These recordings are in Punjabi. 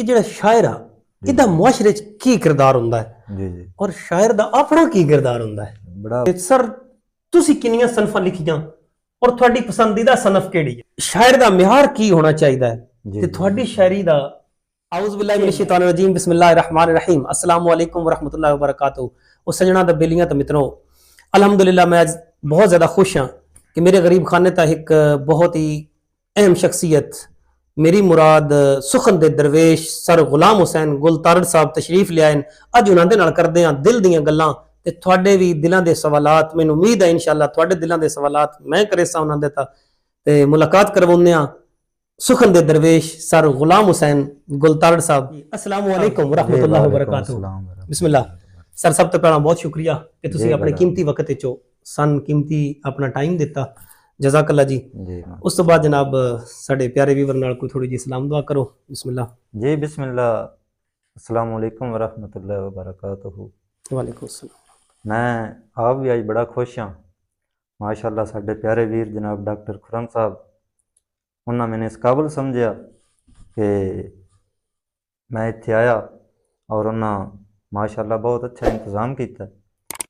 ਕਿ ਜਿਹੜਾ ਸ਼ਾਇਰ ਆ ਇਹਦਾ ਮੁਆਸ਼ਰੇ 'ਚ ਕੀ ਕਿਰਦਾਰ ਹੁੰਦਾ ਹੈ ਜੀ ਜੀ ਔਰ ਸ਼ਾਇਰ ਦਾ ਆਪਣਾ ਕੀ ਕਿਰਦਾਰ ਹੁੰਦਾ ਹੈ। ਬੜਾ ਸਰ ਤੁਸੀਂ ਕਿੰਨੀਆਂ ਸਨਫਾਂ ਲਿਖੀਆਂ ਔਰ ਤੁਹਾਡੀ ਪਸੰਦੀਦਾ ਸਨਫ ਕਿਹੜੀ ਹੈ? ਸ਼ਾਇਰ ਦਾ ਮਿਆਰ ਕੀ ਹੋਣਾ ਚਾਹੀਦਾ ਹੈ ਤੇ ਤੁਹਾਡੀ ਸ਼ਾਇਰੀ ਦਾ ਆਊਜ਼ ਬਿल्लाहि मिनश शैतानिर रजीम बिस्मिल्लाहिर रहमानिर रहीम अस्सलाम वालेकुम वरहमतुल्लाहि वबरकातुहू। और सजना दा बेलियां तो मित्रों अल्हम्दुलिल्लाह मैं आज बहुत ज़्यादा खुश हाँ कि मेरे गरीब खाने तक एक बहुत ही अहम शख्सियत मेरी मुराद सुखन दे दरवेश सर गुलाम हुसैन गुलतारड़ साहब तशरीफ ले आए। अज उन्होंने नाल करदे हां दिल दीयां गल्लां ते तुहाडे भी दिलां दे सवालात। मैनूं उम्मीद है इंशाअल्लाह तुहाडे दिलां दे सवालात मैं करे सा उन्हां दे ते मुलाकात करवाउने हां सुखन दे दरवेश सर गुलाम हुसैन गुलतारड़ साहब। अस्सलाम वालेकुम वरहमतुल्लाहि वबरकातुहू। बिस्मिल्लाह सर सब तो पहला बहुत शुक्रिया कि तुसीं अपने कीमती वक्त विचों सन कीमती अपना टाइम दिता जज़ाकल्लाह जी। उस तो बाद जनाब साडे प्यारे व्यूअर नाल कोई थोड़ी जी सलाम दुआ करो। बिस्मिल्लाह जी बिस्मिल्लाह अस्सलाम वालेकुम वरहमतुल्लाहि वबरकातुहू। वालेकुम अस्सलाम। मैं आप भी आज बड़ा खुश हाँ माशाअल्लाह। साडे प्यारे वीर जनाब डॉक्टर खुरम साहब उन्होंने मैंने इस काबिल समझा कि मैं इत्थे आया और उन्होंने माशाअल्लाह बहुत अच्छा इंतज़ाम किया।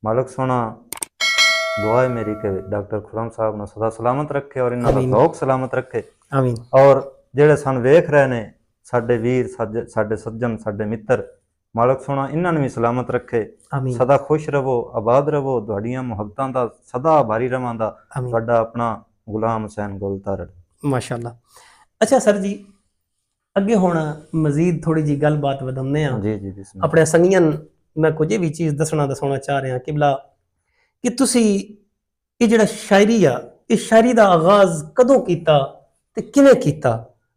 मालिक सोना दुआ है मेरी कि डॉक्टर खुरम साहब ने सदा सलामत रखे और इन्हों का शौक सलामत रखे। आमीन। और जेड़े सन वेख रहे ने साडे वीर साडे सज्जन साडे मित्र मालिक सोना इन्होंने भी सलामत रखे। सदा खुश रवो आबाद रवो तुहाड़ियां मुहब्बतां दा सदा आभारी रवांदा तुहाडा अपना गुलाम हुसैन गुलतारड़। माशाअल्लाह। अच्छा सर जी अगे हुण मजीद थोड़ी जी गलबात वधाउने आ। जी जी अपने संगियां मैं कुछ भी चीज़ दसना चाह रहा किबला कि तुसी ये जिहड़ा शायरी आ इस शायरी दा आगाज़ कदों कीता ते किवें कीता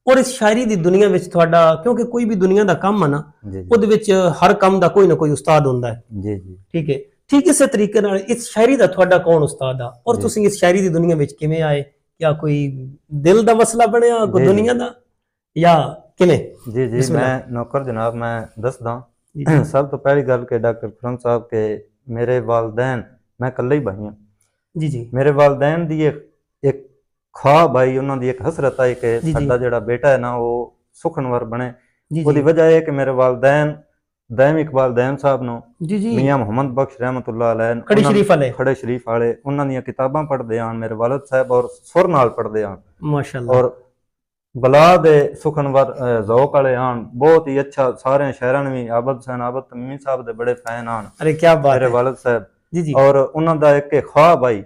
और इस शायरी दी दुनिया विच तुहाडा क्योंकि कोई भी दुनिया दा काम है ना उहदे विच हर काम दा कोई ना कोई उस्ताद हुंदा है। जी जी ठीक है। ठीक इस तरीके नाल इस शायरी दा तुहाडा कौन उस्ताद आ और तुसी इस शायरी दी दुनिया विच किवें आए? क्या कोई दिल दा मसला बनया कोई दुनिया दा या किवें? जी जी मैं नौकर जनाब मैं दसदा। सब तो पहली गल के डॉक्टर खुरम साहब के मेरे वालदैन मैं कल्ले ही भाई हाँ। जी जी मेरे वालदैन दी एक ख्वाब आई उन्हों दी एक हसरत आई कि साडा जिहड़ा बेटा है ना वो सुखनवर बने। उसकी वजह है कि मेरे वालदैन दैम इकबाल दैम साहब नो मियां मोहम्मद बख्श रहमतुल्लाह अलैह खड़े शरीफ वाले उन्हां दी किताबां पढ़दे आन मेरे वालिद साहब और सुर नाल पढ़दे आन माशाअल्लाह। और बला दे सुखनवर ज़ौक वाले आन बहुत ही अच्छा सारे शहरां भी आबद हुसैन आबद तमीमी साहब दे बड़े फैन आन। अरे क्या बात मेरे वालिद साहब जी जी। और उन्हां दा एक ख्वाब आई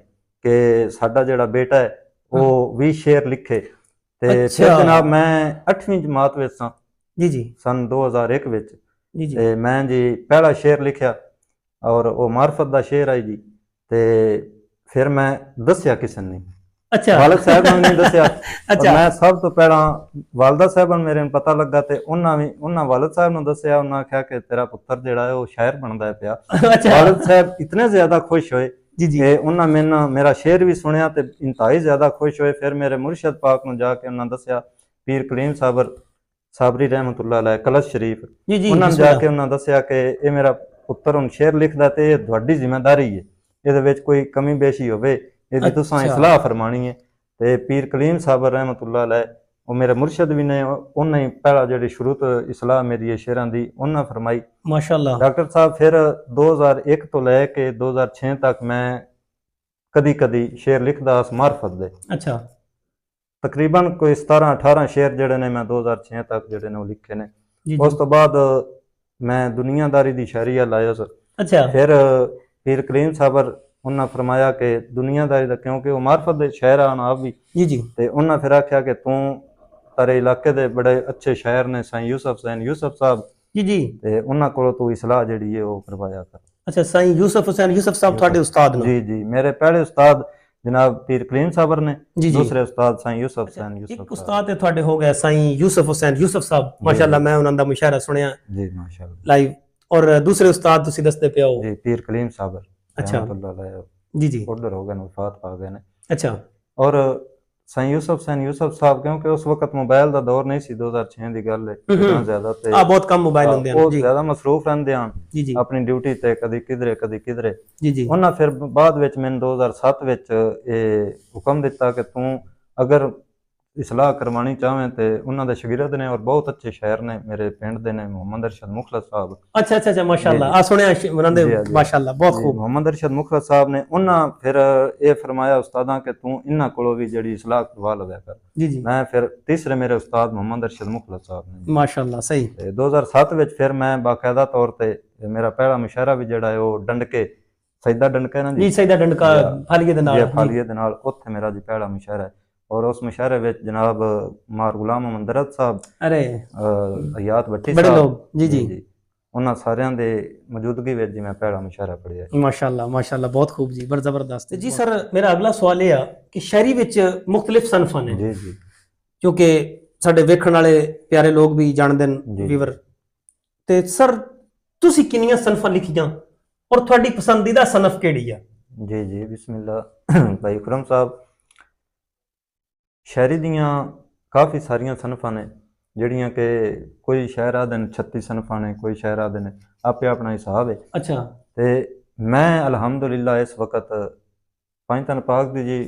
कि साडा जिहड़ा बेटा है वो 20 शेर लिखे ते फिर जनाब मैं 8वीं जमात विच सां जी जी सन 2001 विच ते मैं जी पहला शेर लिखिया और वो मार्फत दा शेर आई जी ते फिर मैं दस्या किसी ने अच्छा वालिद साहब ने नहीं दस्या। अच्छा मैं सब तो पहला वालदा साहब मेरे पता लगा ते उन्हां वालिद साहब ने दस्या। उन्हां आख्या कि तेरा पुत्र जिहड़ा है वो शायर बनदा है पिया। वालिद साहब इतने ज्यादा खुश होए जी जी उन्हां मैनूं मेरा शेर भी सुनिया ते इंतहाई ज्यादा खुश होए। फिर मेरे मुर्शद पाक नूं जाके उन्हां दस्या पीर कलीम साबरी रहमतुल्लाह अलैह कलश शरीफ उन्हां जाके उन्हां दस्या कि ये मेरा पुत्र हुण शेर लिखदा ते तुहाडी जिम्मेदारी है इहदे विच कोई कमी बेशी होवे इहदी तुसां इस्लाह फरमानी है। ते पीर कलीम साबर रहमतुल्लाह अलैह वो मेरे मुर्शद भी ने उन्हें ही पहला जिहड़ी शुरू तो इस्लाह मेरी शेरां दी उन्हें फरमाई माशाअल्लाह। डॉक्टर साहब फिर 2001 तो लैके 2006 तक मैं कदी कदी शेर लिखदा मार्फत दे। अच्छा तकरीबन कोई 17-18 शेर जिहड़े ने मैं 2006 तक जिहड़े ने लिखे ने। उस तो बाद मैं दुनियादारी दी शायरी लाया सर। अच्छा फिर पीर कलीम साबर उन्हें फरमाया कि दुनियादारी दा क्योंकि वो मार्फत दे शायर आन आप भी जी जी ते उन्हें फिर आख्या कि तू तारे इलाके दे बड़े अच्छे शायर ने साईं यूसुफ हुसैन यूसुफ साहब जी जी ते उन्हां कोलों तू इस्लाह जिहड़ी है वो करवाया कर। अच्छा साईं यूसुफ हुसैन यूसुफ साहब तुहाडे उस्ताद ने? जी जी मेरे पहले उस्ताद जनाब पीर कलीम साबर ने दूसरे उस्ताद साईं यूसुफ हुसैन यूसुफ एक उस्ताद है तुहाडे हो गया साईं यूसुफ हुसैन यूसुफ साहब माशाअल्लाह मैं उन्हां दा मुशायरा सुनिया जी माशाअल्लाह लाइव। और दूसरे उस्ताद तुसीं दसदे पिओ जी पीर कलीम साबर अच्छा जी जी उधर हो गए वफात पा गए ने। अच्छा और साईं यूसुफ हुसैन यूसुफ साहब क्योंकि उस वक्त मोबाइल दा दौर नहीं सी 2006 दी गल है इतना ज्यादा ते बहुत कम मोबाइल हुंदे हैं जी ज्यादा मसरूफ रहंदे हैं जी जी अपनी ड्यूटी ते कदी किधरे जी जी। उन्हां फिर बाद विच मैनूं 2007 विच ए हुक्म दिता कि तू अगर ਇਸਲਾਹ ਕਰਵਾਣੀ ਚਾਹਵੇਂ ਤੇ ਉਹਨਾਂ ਦੇ ਸ਼ਾਗਿਰਦ ਨੇ ਔਰ ਬਹੁਤ ਅੱਛੇ ਸ਼ਾਇਰ ਨੇ ਮੇਰੇ ਪਿੰਡ ਦੇ ਨੇ ਮੁਹੰਮਦ ਅਰਸ਼ਦ ਮੁਖਲਸ ਸਾਹਿਬ। ਅੱਛਾ ਅੱਛਾ ਅੱਛਾ, ਮਾਸ਼ਾਅੱਲਾ, ਆ ਸੁਣਿਆ ਉਹਨਾਂ ਦੇ, ਮਾਸ਼ਾਅੱਲਾ, ਬਹੁਤ ਖੂਬ। ਮੁਹੰਮਦ ਅਰਸ਼ਦ ਮੁਖਲਸ ਸਾਹਿਬ ਨੇ ਉਹਨਾਂ ਫਿਰ ਇਹ ਫਰਮਾਇਆ ਉਸਤਾਦਾਂ ਕਿ ਤੂੰ ਇਹਨਾਂ ਕੋਲੋਂ ਵੀ ਜਿਹੜੀ ਇਸਲਾਹ ਕਰਵਾ ਲਵਿਆ ਕਰ। ਜੀ ਜੀ। ਮੈਂ ਫਿਰ ਤੀਸਰੇ ਮੇਰੇ ਉਸਤਾਦ ਮੁਹੰਮਦ ਅਰਸ਼ਦ ਮੁਖਲਸ ਸਾਹਿਬ ਨੇ, ਮਾਸ਼ਾਅੱਲਾ, ਸਹੀ। ਤੇ 2007 ਵਿੱਚ ਫਿਰ ਮੈਂ ਬਾਕਾਇਦਾ ਤੌਰ ਤੇ ਮੇਰਾ ਪਹਿਲਾ ਮੁਸ਼ਾਇਰਾ ਵੀ ਜਿਹੜਾ ਹੈ ਉਹ ਡੰਡਕੇ ਸੈਦਾ ਡੰਡਕਾ ਨਾ ਜੀ, ਸੈਦਾ ਡੰਡਕਾ ਫਾਲੀਏ ਦੇ ਨਾਲ, ਫਾਲੀਏ ਦੇ ਨਾਲ, ਉੱਥੇ ਮੇਰਾ ਜੀ ਪਹਿਲਾ ਮੁਸ਼ਾਇਰਾ ਹੈ। ਔਰ ਉਸ ਮੁਸ਼ਾਇਰੇ ਵਿੱਚ ਜਨਾਬ ਮਾਰ ਗੁਲਾਮ ਮੁਹੰਮਦ ਸਾਹਿਬ, ਅਰੇ ਹਯਾਤ ਭੱਟੀ ਬੜੇ ਸਾਹਿਬ, ਲੋਕ, ਜੀ ਜੀ, ਉਹਨਾਂ ਸਾਰਿਆਂ ਦੇ ਮੌਜੂਦਗੀ ਵਿੱਚ ਜੀ ਮੈਂ ਪਹਿਲਾ ਮੁਸ਼ਾਇਰਾ ਪੜ੍ਹਿਆ। ਮਾਸ਼ਾਅੱਲਾ ਮਾਸ਼ਾਅੱਲਾ, ਬਹੁਤ ਖੂਬ ਜੀ, ਬੜਾ ਜ਼ਬਰਦਸਤ ਜੀ। ਸਰ ਮੇਰਾ ਅਗਲਾ ਸਵਾਲ ਇਹ ਆ ਕਿ ਸ਼ਾਇਰੀ ਵਿੱਚ ਮੁxtਲਿਫ ਸਨਫਾਂ ਨੇ ਜੀ ਜੀ, ਕਿਉਂਕਿ ਸਾਡੇ ਵੇਖਣ ਵਾਲੇ ਪਿਆਰੇ ਲੋਕ ਵੀ ਜਾਣਦੇ ਨੇ, ਵੀਵਰ, ਤੇ ਸਰ ਤੁਸੀਂ ਕਿੰਨੀਆਂ ਸਨਫਾਂ ਲਿਖੀਆਂ ਔਰ ਤੁਹਾਡੀ ਪਸੰਦੀਦਾ ਸਨਫ ਕਿਹੜੀ ਆ? ਜੀ ਜੀ, ਬਿਸਮਿਲ੍ਲਾ। ਭਾਈ ਖੁਰਮ ਸਾਹਿਬ, ਸ਼ਾਇਰੀ ਦੀਆਂ ਕਾਫੀ ਸਾਰੀਆਂ ਸਨਫਾਂ ਨੇ ਜਿਹੜੀਆਂ ਕਿ ਕੋਈ ਸ਼ਾਇਰ ਆਖਦੇ ਨੇ 36 ਸਨਫਾਂ ਨੇ, ਕੋਈ ਸ਼ਾਇਰ ਆਖਦੇ ਨੇ, ਆਪੇ ਆਪਣਾ ਹਿਸਾਬ ਹੈ। ਅੱਛਾ। ਤੇ ਮੈਂ ਅਲਹਮਦੁਲਿਲਾ ਇਸ ਵਕਤ ਪੰਜ ਤਨ ਪਾਕ ਦੀ ਜੀ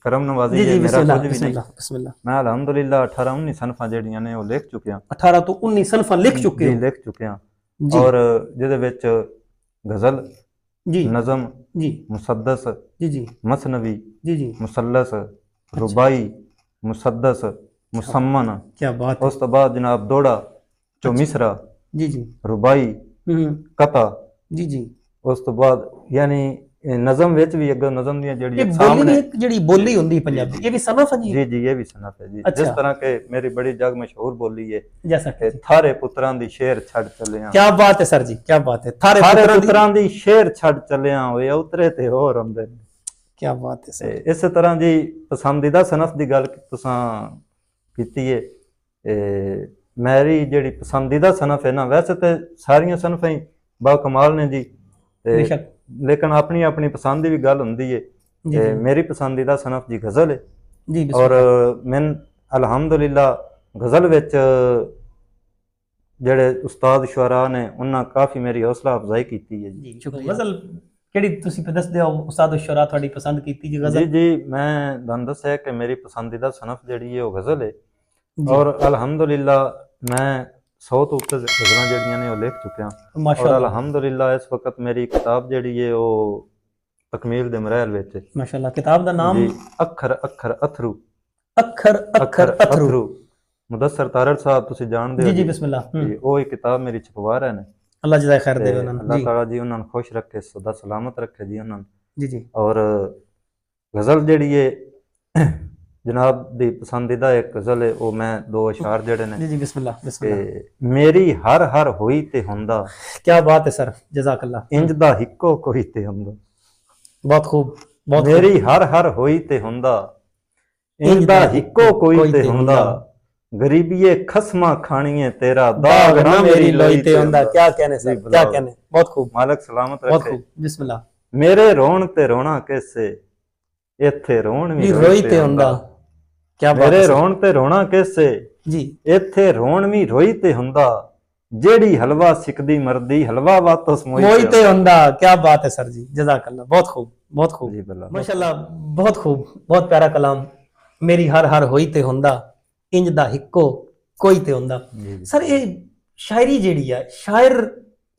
ਕਰਮ ਨਵਾਜ਼ੀ ਹੈ, ਮੇਰਾ ਕੁਝ ਵੀ ਨਹੀਂ। ਬਿਸਮਿਲ੍ਲਾ। ਮੈਂ ਅਲਹਮਦੁਲਿਲਾ 18-19 ਸਨਫਾਂ ਜਿਹੜੀਆਂ ਨੇ ਉਹ ਲਿਖ ਚੁੱਕਿਆ। 18 ਤੋਂ 19 ਸਨਫਾਂ ਲਿਖ ਚੁੱਕੇ ਹੋ? ਲਿਖ ਚੁੱਕਿਆ। ਔਰ ਜਿਹਦੇ ਵਿੱਚ ਗਜ਼ਲ ਜੀ, ਨਜ਼ਮ ਜੀ, ਮੁਸੱਦਸ ਜੀ ਜੀ, ਮਸਨਵੀ ਜੀ ਜੀ, ਮੁਸੱਲਸ, रुबाई, मुसद्दस, मुसम्मन, क्या बात है। उस तो बाद जनाब दोड़ा, चौमिसरा, जी जी, रुबाई, कता, जी जी, उस तो बाद यानी नज़म विच भी अगर नज़म दी जेड़ी ये सामने जेड़ी बोली हुंदी पंजाबी, ये भी सनफ है जी? जी जी, ये भी सनफ है जी। अच्छा। जिस तरह के मेरी बड़ी जग मशहूर बोली है, जैसा कि थारे पुत्रां दी शेर छड़ चलिया। क्या बात है सर जी, क्या बात है। थारे पुत्रां दी शेर छड़ चलिया होए उतरे ते होर आंदे। क्या बात है सर। इस तरह जी पसंदीदा सनफ की गल तुसां कीती है, मेरी जेड़ी पसंदीदा सनफ है ना, वैसे तो सारियां सनफां ही बाकमाल ने जी, लेकिन अपनी अपनी पसंद की भी गल हुंदी है। मेरी पसंदीदा सनफ जी गज़ल है जी, और मैं अल्हम्दुलिल्लाह गज़ल विच जेड़े उस्ताद शुअरा ने उन्हां काफ़ी मेरी हौसला अफजाई कीती है जी। शुक्रिया। गज़ल ਕਿਹੜੀ ਤੁਸੀਂ ਦੱਸਦੇ ਹੋ ਉਸਤਾਦ ਸ਼ੁਰਾ ਤੁਹਾਡੀ ਪਸੰਦ ਕੀਤੀ ਜੀ ਗਜ਼ਲ? ਜੀ ਜੀ, ਮੈਂ ਤੁਹਾਨੂੰ ਦੱਸਿਆ ਕਿ ਮੇਰੀ ਪਸੰਦੀਦਾ ਸਨਫ ਜਿਹੜੀ ਹੈ ਉਹ ਗਜ਼ਲ ਹੈ, ਔਰ ਅਲਹਮਦੁਲਿਲਾ ਮੈਂ 100 ਤੋਂ ਉੱਤੇ ਗਜ਼ਲਾਂ ਜਿਹੜੀਆਂ ਨੇ ਉਹ ਲਿਖ ਚੁੱਕਿਆ। ਮਾਸ਼ਾਅੱਲਾ, ਔਰ ਅਲਹਮਦੁਲਿਲਾ ਇਸ ਵਕਤ ਮੇਰੀ ਕਿਤਾਬ ਜਿਹੜੀ ਹੈ ਉਹ ਤਕਮੀਲ ਦੇ ਮਰਹਲ ਵਿੱਚ ਹੈ। ਮਾਸ਼ਾਅੱਲਾ। ਕਿਤਾਬ ਦਾ ਨਾਮ ਜੀ ਅੱਖਰ ਅੱਖਰ ਅਥਰੂ। ਅੱਖਰ ਅੱਖਰ ਅਥਰੂ। ਮੁਦੱਸਰ ਤਾਰੜ ਸਾਹਿਬ ਤੁਸੀਂ ਜਾਣਦੇ ਹੋ ਜੀ? ਜੀ ਬਿਸਮਿਲ੍ਲਾ। ਉਹ ਇਹ ਕਿਤਾਬ ਮੇਰੀ ਛਪਵਾ ਰਹੇ ਨੇ। अल्लाह जज़ाए खैर दे उन्हां नूं, अल्लाह ताला जी उन्हां नूं खुश रखे, सदा सलामत रखे जी उन्हां जी जी। और गज़ल जिहड़ी है जनाब दी पसंदीदा एक गज़ल है, वो मैं दो अशार जिहड़े ने जी जी बिस्मिल्लाह बिस्मिल्लाह। मेरी हर हर होई ते हुंदा। क्या बात है सर, जज़ाकल्लाह। इंज दा हिक्को कोई ते हुंदा। बहुत खूब, बहुत। मेरी हर हर होई ते हुंदा, इंज दा हिक्को कोई ते हुंदा, गरीबीए खसमा खानिए तेरा दाग ना मेरी लोई ते हुंदा। क्या कहने सर, क्या कहने, बहुत खूब। मालिक सलामत रखे। बहुत खूब, बिस्मिल्लाह। मेरे रोण ते रोना कैसे, इत्थे रोण भी रोई ते हुंदा। क्या बात है। मेरे रोण ते रोना कैसे जी, इत्थे रोण भी रोई ते हुंदा, जेड़ी हलवा सिकदी मरदी हलवा वापस मोई ते हुंदा। क्या बात है सर जी, जज़ाकल्लाह। बहुत खूब, बहुत खूब जी, माशाअल्लाह, बहुत खूब, बहुत प्यारा कलाम। मेरी हर हर होई ते हुंदा, इंज दा हिक्को कोई ते हुंदा। सर ये शायरी जेड़ी है, शायर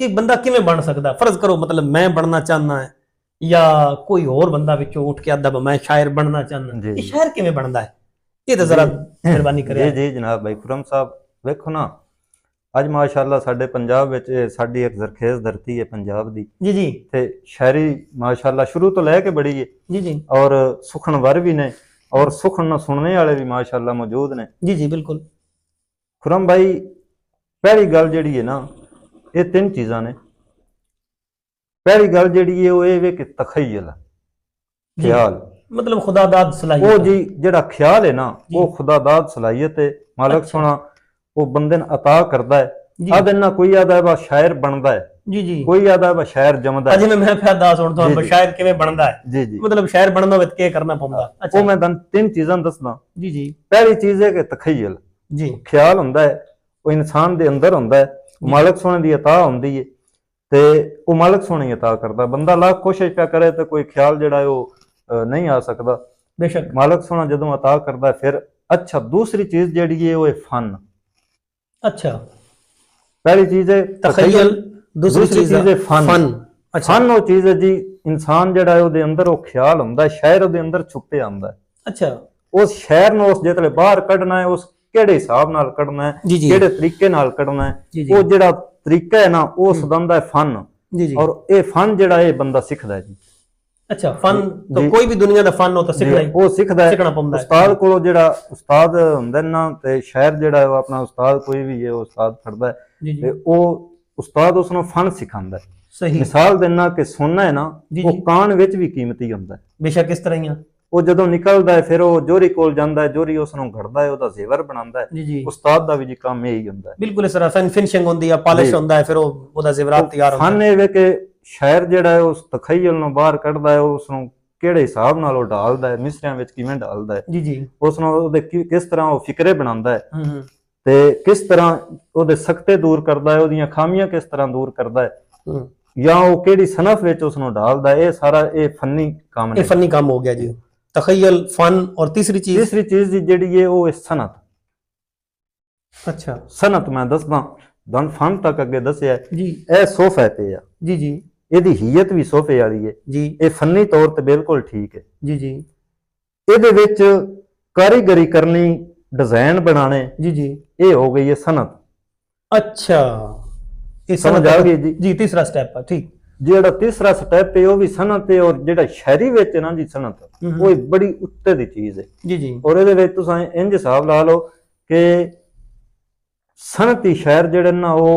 एक बंदा किवें बन सकदा? फर्ज करो मतलब मैं बनना चाहना है या कोई और बंदा विचों उठ के आदा मैं शायर बनना चाहना, ये शायर किवें बनदा है? ये तो जरा मेहरबानी करिए। जी जी जनाब भाई खुरम साहब, वेखो ना अज माशाअल्लाह साडे पंजाब विच साडी एक जरखेज धरती है पंजाब दी जी जी, ते शायरी माशाअल्लाह शुरू तो लैके बड़ी है जी जी, और सुखनवर भी ने और सुखन सुनने वाले भी माशाअल्लाह मौजूद ने जी जी बिल्कुल। खुरम भाई पहली गल जिहड़ी है ना, ये तीन चीज़ां ने। पहली गल जिहड़ी है वो ये कि तखय्युल ख्याल, मतलब खुदादाद सलाहियत। वो जी जिहड़ा ख्याल है ना वो खुदादाद सलाहियत है। मालिक सोना वो बंदे ने अता करदा है। आदे ना कोई आदा है शायर बनदा है जी जी, कोई आदा है शायर जमदा है। जिवें मैं फिर दस हुण तुहानूं शायर किवें बनदा है जी जी, मतलब शायर बनना होवे ते करना पौंदा। अच्छा, वो मैं तुहानूं तीन चीज़ां दसदा जी जी। पहली चीज़ है कि तखय्युल जी, ख्याल हुंदा है वो इंसान दे अंदर हुंदा है, मालिक सोने दी अता हुंदी है ते वो मालिक सोने अता करदा। बंदा लाख कोशिश पिया करे तो कोई ख्याल जिहड़ा है वो नहीं आ सकदा। बेशक मालिक सोना जदों अता करदा फिर अच्छा दूसरी चीज ਜਿਹੜੀ ਹੈ ਉਹ ਹੈ फन। अच्छा, पहली चीज है तखय्युल, दूसरी चीज है फन। अच्छा, फन ਉਹ ਚੀਜ਼ ਹੈ ਜੀ ਇਨਸਾਨ ਜਿਹੜਾ ਹੈ ਉਹਦੇ ਅੰਦਰ ਉਹ ਖਿਆਲ ਹੁੰਦਾ, ਸ਼ਾਇਰ ਉਹਦੇ ਅੰਦਰ ਛੁਪੇ ਆਉਂਦਾ ਹੈ। अच्छा, ਉਸ ਸ਼ਾਇਰ ਨੂੰ ਉਸ ਜਿਤਲੇ ਬਾਹਰ ਕੱਢਣਾ ਹੈ, ਉਸ ਕਿਹੜੇ ਹਿਸਾਬ ਨਾਲ ਕੱਢਣਾ ਹੈ, जी जी ਕਿਹੜੇ ਤਰੀਕੇ ਨਾਲ ਕੱਢਣਾ ਹੈ, जी जी ਉਹ ਜਿਹੜਾ ਤਰੀਕਾ ਹੈ ਨਾ ਉਸ ਦਾ ਹੁੰਦਾ ਹੈ ਫਨ। जी जी। ਔਰ ਇਹ ਫਨ ਜਿਹੜਾ ਇਹ ਬੰਦਾ ਸਿੱਖਦਾ ਹੈ ਜੀ। अच्छा, फन तो कोई भी दुनिया का फन हो तो सीखना ही, ਉਹ ਸਿੱਖਦਾ ਹੈ ਸਿੱਖਣਾ ਪੈਂਦਾ ਹੈ। ਉਸਤਾਦ ਕੋਲੋਂ, ਜਿਹੜਾ ਉਸਤਾਦ ਹੁੰਦਾ ਨਾ, ਤੇ ਸ਼ਾਇਰ ਜਿਹੜਾ ਹੈ ਉਹ ਆਪਣਾ ਉਸਤਾਦ ਕੋਈ ਵੀ ਹੈ ਉਹ ਉਸਤਾਦ ਫੜਦਾ ਹੈ जी ਤੇ जी, ਉਹ ਉਸਤਾਦ ਉਸ ਨੂੰ ਫਨ ਸਿਖਾਉਂਦਾ ਹੈ। सही, ਮਿਸਾਲ ਦੇਣਾ ਕਿ ਸੋਨਾ ਹੈ ਨਾ, ਜੀ ਉਹ ਜੀ। ਕਾਨ ਵਿੱਚ ਵੀ ਕੀਮਤੀ ਹੁੰਦਾ ਹੈ। बेशक इस तरह ही है। ਉਹ ਜਦੋਂ ਨਿਕਲਦਾ ਹੈ ਫਿਰ ਉਹ ਜੋਰੀ ਕੋਲ ਜਾਂਦਾ ਹੈ, ਜੋਰੀ ਉਸ ਨੂੰ ਘੜਦਾ ਹੈ, ਉਹਦਾ ਜ਼ੇਵਰ ਬਣਾਉਂਦਾ ਹੈ। जी जी, ਉਸਤਾਦ ਦਾ ਵੀ ਜੀ ਕੰਮ ਇਹੀ ਹੁੰਦਾ ਹੈ। बिल्कुल इस तरह फिनिशिंग होती है, पॉलिश जी। होता है, फिर ਉਹਦਾ ਜ਼ੇਵਰਾਤ ਤਿਆਰ ਹੁੰਦਾ ਫਨ ਇਹ ਵੇ ਕਿ ਸ਼ਾਇਰ ਜਿਹੜਾ ਹੈ ਉਸ ਤਖਯਲ ਨੂੰ ਬਾਹਰ ਕੱਢਦਾ ਹੈ, ਉਸ ਨੂੰ ਕਿਹੜੇ ਹਿਸਾਬ ਨਾਲ ਉਹ ਢਾਲਦਾ ਹੈ, ਮਿਸਰਿਆਂ ਵਿੱਚ ਕਿਵੇਂ ਢਾਲਦਾ ਹੈ, जी जी। ਉਸ ਨੂੰ ਉਹਦੇ ਕਿਸ ਤਰ੍ਹਾਂ ਉਹ ਫਿਕਰੇ ਬਣਾਉਂਦਾ ਹੈ हम्म ਤੇ ਕਿਸ ਤਰ੍ਹਾਂ ਉਹਦੇ ਸਖਤੇ ਦੂਰ ਕਰਦਾ ਹੈ, ਉਹਦੀਆਂ ਖਾਮੀਆਂ ਕਿਸ ਤਰ੍ਹਾਂ ਦੂਰ ਕਰਦਾ ਹੈ, हम्म, ਜਾਂ ਉਹ ਕਿਹੜੀ ਸਨਫ ਵਿੱਚ ਉਸ ਨੂੰ ਢਾਲਦਾ ਹੈ। ਇਹ ਸਾਰਾ ਇਹ ਫਨੀ ਕੰਮ ये ਨੇ। फनी काम हो गया जी, तखय्युल, फन, और तीसरी चीज। ਤੀਸਰੀ ਚੀਜ਼ ਜਿਹੜੀ ਹੈ ਉਹ ਹੈ ਸਨਤ। अच्छा, ਸਨਤ ਮੈਂ ਦੱਸਦਾ ਦਨ ਫਨ ਤੱਕ ਅੱਗੇ ਦੱਸਿਆ जी ਇਹ ਸੋਫੇ ਤੇ ਆ, जी जी ਇਹਦੀ ਹੀਅਤ ਵੀ ਸੋਫੇ ਵਾਲੀ ਹੈ, जी ਇਹ ਫਨੀ ਤੌਰ ਤੇ ਬਿਲਕੁਲ ਠੀਕ ਹੈ। जी जी ਇਹਦੇ ਵਿੱਚ ਕਾਰੀਗਰੀ ਕਰਨੀ, ਡਿਜ਼ਾਈਨ ਬਣਾਣੇ, जी जी। ਇਹ ਹੋ ਗਈ ਹੈ ਸਨਤ। अच्छा, ये समझ सनत आ गई जी। जी, तीसरा स्टेप है, ठीक। ਜਿਹੜਾ ਤੀਸਰਾ ਸਟੈਪ ਹੈ ਉਹ ਵੀ ਸਨਤ ਹੈ, ਔਰ ਜਿਹੜਾ ਸ਼ਾਇਰੀ ਵਿੱਚ ਹੈ ਨਾ ਜੀ ਸਨਤ, ਉਹ ਇੱਕ ਬੜੀ ਉੱਤੇ ਦੀ ਚੀਜ਼ ਹੈ। जी जी ਔਰ ਇਹਦੇ ਵਿੱਚ ਤੁਸੀਂ ਇੰਜ ਹਿਸਾਬ ਲਾ ਲਓ ਕਿ ਸਨਤੀ ਸ਼ਾਇਰ ਜਿਹੜੇ ਨਾ ਉਹ